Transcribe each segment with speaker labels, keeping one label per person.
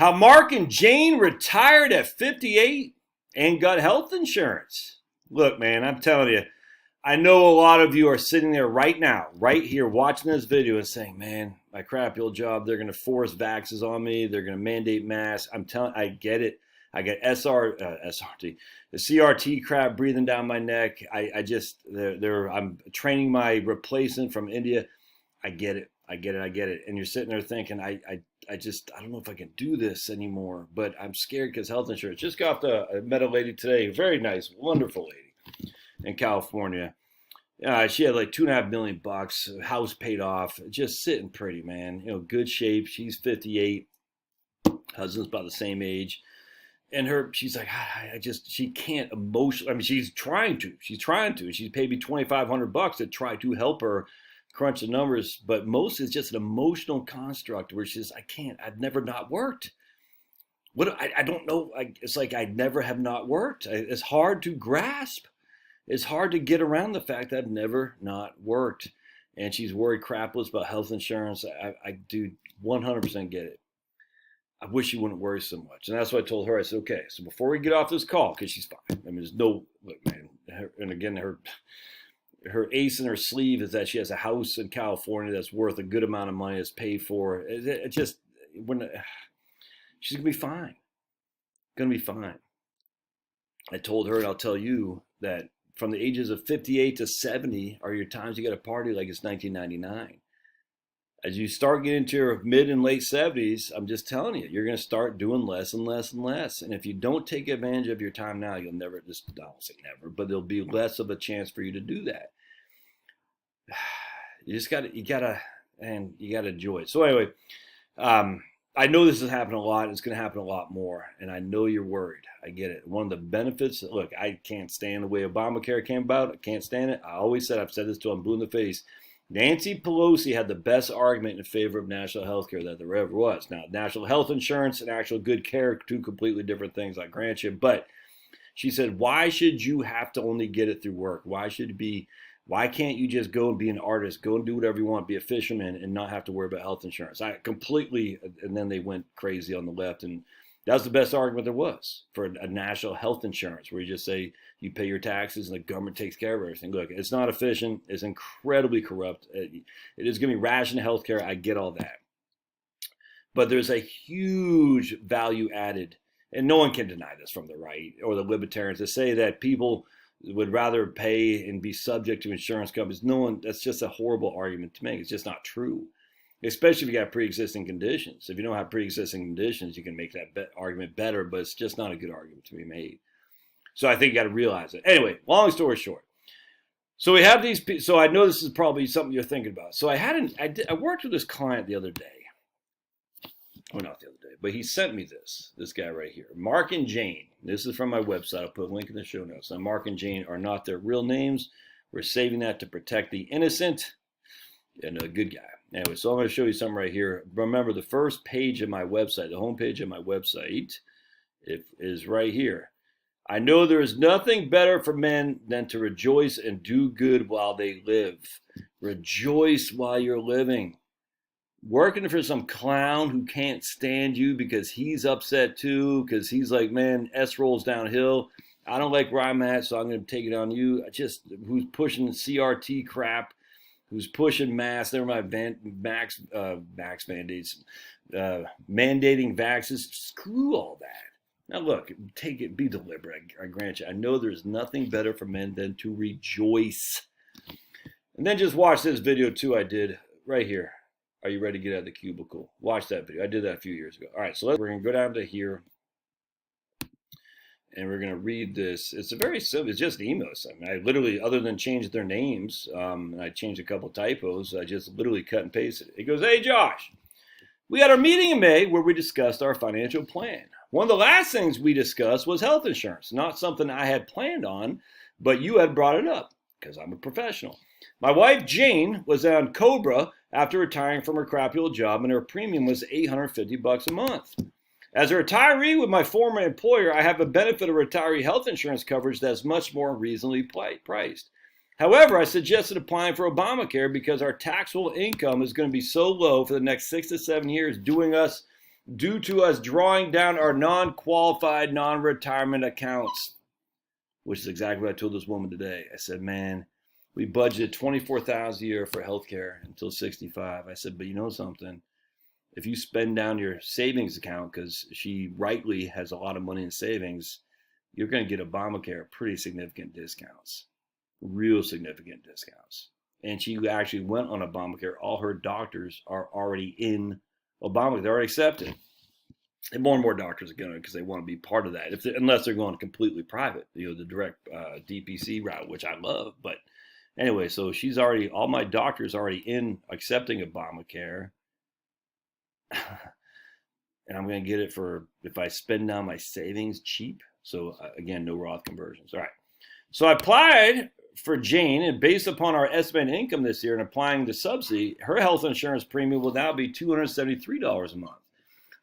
Speaker 1: How Mark and Jane retired at 58 and got health insurance. Look, man, I'm telling you, I know a lot of you are sitting there right now, right here, watching this video and saying, man, my crappy old job, they're going to force vaxes on me. They're going to mandate masks. I get it. I get SRT, the CRT crap breathing down my neck. I'm training my replacement from India. I get it. And you're sitting there thinking, I don't know if I can do this anymore, but I'm scared because health insurance. Just got off I met a lady today, very nice, wonderful lady in California. She had like $2.5 million, house paid off, just sitting pretty, man. Good shape. She's 58. Husband's about the same age. And she's like, she can't emotionally. I mean, she's trying to. She's paid me $2,500 to try to help her crunch the numbers, but most is just an emotional construct where she's, I've never not worked. I don't know. It's like I never have not worked. It's hard to grasp. It's hard to get around the fact that I've never not worked. And she's worried crapless about health insurance. I do 100% get it. I wish you wouldn't worry so much. And that's what I told her. I said, okay, so before we get off this call, because she's fine. I mean, there's no, look, man, her ace in her sleeve is that she has a house in California that's worth a good amount of money that's paid for. She's going to be fine. Going to be fine. I told her, and I'll tell you, that from the ages of 58 to 70 are your times you got to party like it's 1999. As you start getting into your mid and late 70s, I'm just telling you, you're going to start doing less and less and less. And if you don't take advantage of your time now, you'll never, I won't say never, but there'll be less of a chance for you to do that. You gotta enjoy it. So anyway, I know this is happening a lot. It's going to happen a lot more. And I know you're worried. I get it. One of the benefits, look, I can't stand the way Obamacare came about. I can't stand it. I've said this till I'm blue in the face. Nancy Pelosi had the best argument in favor of national health care that there ever was. Now, national health insurance and actual good care are two completely different things, I grant you. But she said, why should you have to only get it through work? Why can't you just go and be an artist, go and do whatever you want, be a fisherman, and not have to worry about health insurance? And then they went crazy on the left, and that was the best argument there was for a national health insurance, where you just say you pay your taxes and the government takes care of everything. Look, it's not efficient. It's incredibly corrupt. It is going to be rationed health care. I get all that. But there's a huge value added, and no one can deny this from the right or the libertarians, to say that people would rather pay and be subject to insurance companies. That's just a horrible argument to make. It's just not true. Especially if you got pre-existing conditions. If you don't have pre-existing conditions, you can make that argument better, but it's just not a good argument to be made. So I think you got to realize it. Anyway, long story short. So we have these. So I know this is probably something you're thinking about. So I worked with this client the other day. Well, not the other day, but he sent me this guy right here. Mark and Jane. This is from my website. I'll put a link in the show notes. Now, Mark and Jane are not their real names. We're saving that to protect the innocent and a good guy. Anyway, so I'm going to show you something right here. Remember, the first page of my website, the homepage of my website, it is right here. I know there is nothing better for men than to rejoice and do good while they live. Rejoice while you're living. Working for some clown who can't stand you because he's upset too, because he's like, man, S rolls downhill. I don't like where I'm at, so I'm going to take it on you. Who's pushing CRT crap, who's pushing masks, never mind max mandates, mandating vaccines. Screw all that. Now look, take it, be deliberate. I grant you. I know there's nothing better for men than to rejoice. And then just watch this video too I did right here. Are you ready to get out of the cubicle? Watch that video. I did that a few years ago. All right, so we're going to go down to here. And we're going to read this. It's a very simple, it's just emails. I mean, I literally, other than change their names, and I changed a couple typos, I just literally cut and pasted it. It goes, hey, Josh, we had our meeting in May where we discussed our financial plan. One of the last things we discussed was health insurance, not something I had planned on, but you had brought it up because I'm a professional. My wife, Jane, was on Cobra after retiring from her crappy old job, and her premium was $850 a month. As a retiree with my former employer, I have the benefit of retiree health insurance coverage that's much more reasonably priced. However, I suggested applying for Obamacare because our taxable income is going to be so low for the next 6 to 7 years, doing us due to us drawing down our non-qualified, non-retirement accounts, which is exactly what I told this woman today. I said, man, we budgeted $24,000 a year for healthcare until 65. I said, but you know something? If you spend down your savings account, because she rightly has a lot of money in savings, you're going to get Obamacare pretty significant discounts, real significant discounts. And she actually went on Obamacare. All her doctors are already in Obamacare. They're already accepted. And more doctors are going to, because they want to be part of that, unless they're going completely private, the direct DPC route, which I love. But anyway, so all my doctors already in accepting Obamacare. And I'm going to get it for, if I spend down my savings, cheap. So again, no Roth conversions. All right. So I applied for Jane, and based upon our estimated income this year and applying the subsidy, her health insurance premium will now be $273 a month.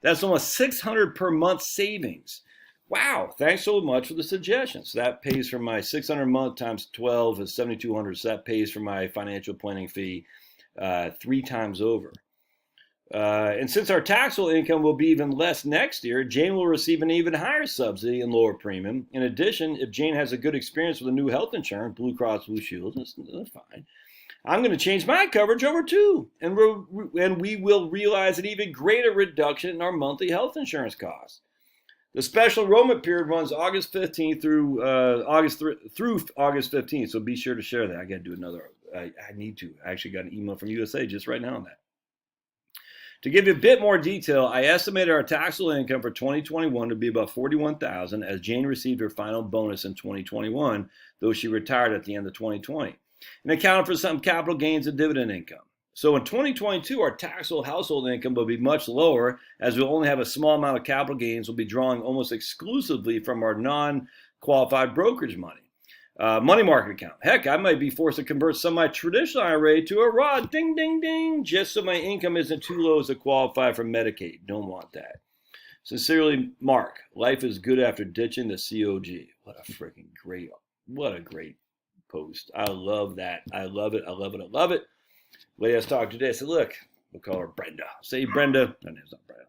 Speaker 1: That's almost $600 per month savings. Wow, thanks so much for the suggestion. So that pays for my $600 a month times 12 is $7,200. So that pays for my financial planning fee 3 times over. And since our taxable income will be even less next year, Jane will receive an even higher subsidy and lower premium. In addition, if Jane has a good experience with a new health insurance, Blue Cross Blue Shield, that's fine. I'm going to change my coverage over too, and we will realize an even greater reduction in our monthly health insurance costs. The special enrollment period runs August 15th through August 15th, so be sure to share that. I got to do another. I need to. I actually got an email from USA just right now on that. To give you a bit more detail, I estimated our taxable income for 2021 to be about $41,000, as Jane received her final bonus in 2021, though she retired at the end of 2020, and accounted for some capital gains and dividend income. So in 2022, our taxable household income will be much lower, as we'll only have a small amount of capital gains. We'll be drawing almost exclusively from our non-qualified brokerage money. Money market account. Heck, I might be forced to convert some of my traditional IRA to a Roth, ding, ding, ding, just so my income isn't too low to qualify for Medicaid. Don't want that. Sincerely, Mark. Life is good after ditching the COG. What a great post. I love that. I love it. I love it. I love it. Lady I was talking today, I said, look, we'll call her Brenda. Say Brenda. Her name's not Brenda.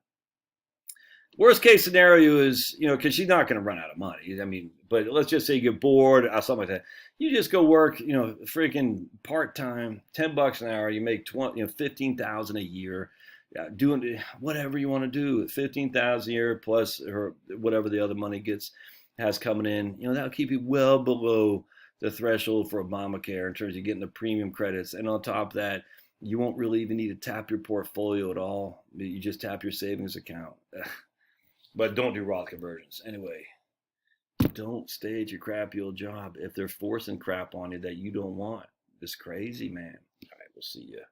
Speaker 1: Worst case scenario is, because she's not going to run out of money. I mean, but let's just say you get bored or something like that. You just go work, freaking part-time, $10 an hour. You make $15,000 a year, doing whatever you want to do. $15,000 a year plus whatever the other money has coming in. That'll keep you well below the threshold for Obamacare in terms of getting the premium credits. And on top of that, you won't really even need to tap your portfolio at all. You just tap your savings account. But don't do Roth conversions. Anyway, don't stay at your crappy old job if they're forcing crap on you that you don't want. It's crazy, man. All right, we'll see you.